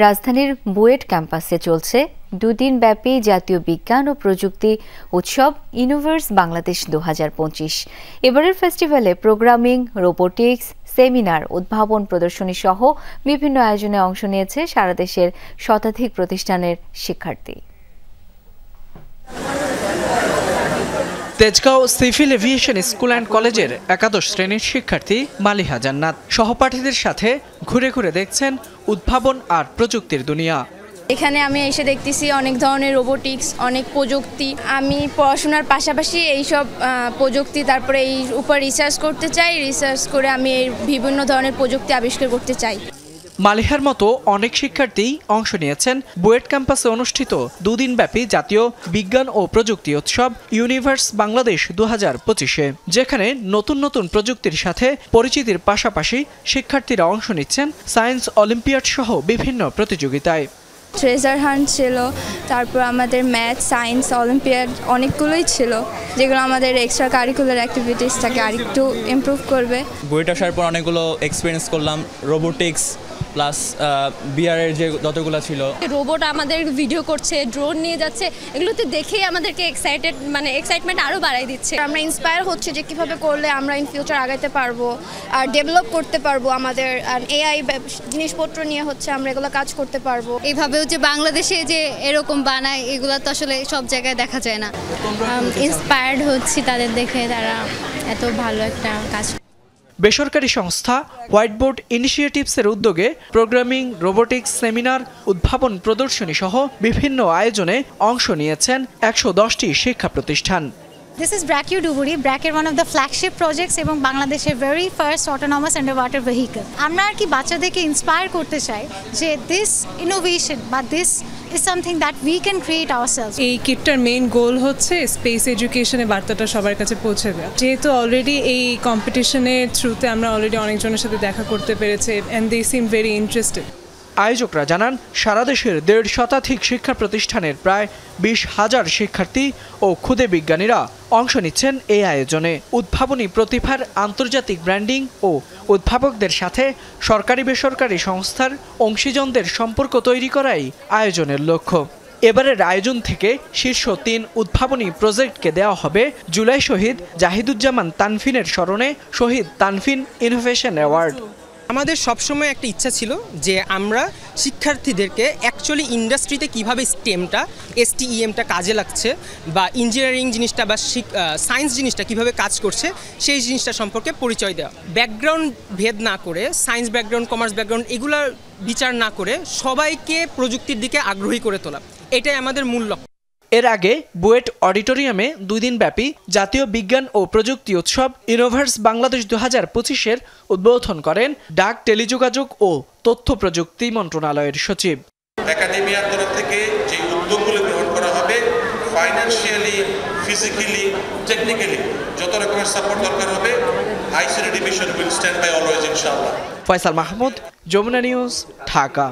রাজধানীর বুয়েট ক্যাম্পাসে চলছে দুদিনব্যাপী জাতীয় বিজ্ঞান ও প্রযুক্তি উৎসব ইনোভার্স বাংলাদেশ 2025। এবারের ফেস্টিভ্যালে প্রোগ্রামিং, রোবোটিক্স, সেমিনার, উদ্ভাবন প্রদর্শনী সহ বিভিন্ন আয়োজনে অংশ নিয়েছে সারা দেশের শতাধিক প্রতিষ্ঠানের শিক্ষার্থী। Tejgaon civil aviation school and কলেজের একাদশ শ্রেণীর শিক্ষার্থী মালিহা জান্নাত সহপাঠীদের সাথে ঘুরে ঘুরে দেখছেন উদ্ভাবন আর প্রযুক্তির দুনিয়া। এখানে আমি এসে দেখতেছি অনেক ধরনের রোবোটিক্স, অনেক প্রযুক্তি। আমি পড়াশোনার পাশাপাশি এইসব প্রযুক্তি তারপরে এই উপর রিসার্চ করতে চাই। রিসার্চ করে আমি এই বিভিন্ন ধরনের প্রযুক্তি আবিষ্কার করতে চাই। মালিহার মতো অনেক শিক্ষার্থী অংশ নিয়েছেন বুয়েট ক্যাম্পাসে অনুষ্ঠিত দুদিনব্যাপী জাতীয় বিজ্ঞান ও প্রযুক্তি উৎসব ইউনিভার্স বাংলাদেশ 2025-এ, যেখানে নতুন নতুন প্রযুক্তির সাথে পরিচিতির পাশাপাশি শিক্ষার্থীরা অংশ নিচ্ছেন সায়েন্স অলিম্পিয়াড সহ বিভিন্ন প্রতিযোগিতায়। ট্রেজার হান্ট ছিল, তারপর আমাদের ম্যাথ, সায়েন্স অলিম্পিয়াড অনেকগুলোই ছিল, যেগুলো আমাদের এক্সট্রা কারিকুলার অ্যাক্টিভিটিসটাকে আরেকটু ইমপ্রুভ করবে। বুয়েট আসার পর অনেকগুলো এক্সপিরিয়েন্স করলাম, রোবোটিক্স প্লাস বিআরের যে যতগুলো ছিল। রোবট আমাদের ভিডিও করছে, ড্রোন নিয়ে যাচ্ছে, এগুলোতে দেখেই আমাদেরকে এক্সাইটমেন্ট আরও বাড়াই দিচ্ছে। আমরা ইন্সপায়ার হচ্ছে যে কীভাবে করলে আমরা ইন ফিউচার আগাইতে পারবো আর ডেভেলপ করতে পারবো আমাদের এআই জিনিসপত্র নিয়ে হচ্ছে আমরা এগুলো কাজ করতে পারবো। এইভাবেও যে বাংলাদেশে যে এরকম বানায় এগুলো তো আসলে সব জায়গায় দেখা যায় না। ইন্সপায়ার্ড হচ্ছি তাদের দেখে, তারা এত ভালো একটা কাজ। বেসরকারি সংস্থা হোয়াইটবোর্ড ইনিশিয়েটিভসের উদ্যোগে প্রোগ্রামিং, রোবোটিক্স, সেমিনার, উদ্ভাবন প্রদর্শনী সহ বিভিন্ন আয়োজনে অংশ নিয়েছেন 110টি শিক্ষা প্রতিষ্ঠান। This is BRAC Duburi. BRAC is one of the flagship projects এবং বাংলাদেশের very first autonomous underwater vehicle. আমরা আর কি বাচ্চাদেরকে ইন্সপায়ার করতে চাই যে this innovation বা this is something that we can create ourselves. এই কিটটার মেইন গোল হচ্ছে স্পেস এডুকেশনের বার্তাটা সবার কাছে পৌঁছে দেওয়া। যেহেতু অলরেডি এই কম্পিটিশনের থ্রুতে আমরা অলরেডি অনেকজনের সাথে দেখা করতে পেরেছি and they seem very interested. আয়োজকরা জানান সারা দেশের 1.5 শতাধিক শিক্ষা প্রতিষ্ঠানের প্রায় 20,000 শিক্ষার্থী ও ক্ষুদে বিজ্ঞানীরা অংশ নিচ্ছেন এই আয়োজনে। উদ্ভাবনী প্রতিভার আন্তর্জাতিক ব্র্যান্ডিং ও উদ্ভাবকদের সাথে সরকারি বেসরকারি সংস্থার অংশীজনদের সম্পর্ক তৈরি করাই আয়োজনের লক্ষ্য। এবারের আয়োজন থেকে শীর্ষ 3 উদ্ভাবনী প্রজেক্টকে দেওয়া হবে জুলাই শহীদ জাহিদুজ্জামান তানফিনের স্মরণে শহীদ তানফিন ইনোভেশন অ্যাওয়ার্ড। আমাদের সবসময় একটা ইচ্ছা ছিল যে আমরা শিক্ষার্থীদেরকে অ্যাকচুয়ালি ইন্ডাস্ট্রিতে কীভাবে STEMটা কাজে লাগছে বা ইঞ্জিনিয়ারিং জিনিসটা বা সায়েন্স জিনিসটা কীভাবে কাজ করছে সেই জিনিসটা সম্পর্কে পরিচয় দেওয়া। ব্যাকগ্রাউন্ড ভেদ না করে, সায়েন্স ব্যাকগ্রাউন্ড, কমার্স ব্যাকগ্রাউন্ড এগুলোর বিচার না করে সবাইকে প্রযুক্তির দিকে আগ্রহী করে তোলা, এটাই আমাদের মূল লক্ষ্য। এর আগে বুয়েট অডিটোরিয়ামে 2 দিনব্যাপী জাতীয় বিজ্ঞান ও প্রযুক্তি উৎসব ইনোভার্স বাংলাদেশ 2025-এর উদ্বোধন করেন ডাক, টেলিযোগাযোগ ও তথ্য প্রযুক্তি মন্ত্রণালয়ের সচিব। একাডেমিয়ার তরফ থেকে যে উদ্যোগগুলো গ্রহণ করা হবে, ফাইন্যান্সিয়ালি, ফিজিক্যালি, টেকনিক্যালি যত রকমের সাপোর্ট দরকার হবে, ICT division will stand by always ইনশাআল্লাহ। ফয়সাল মাহমুদ, যমুনা নিউজ, ঢাকা।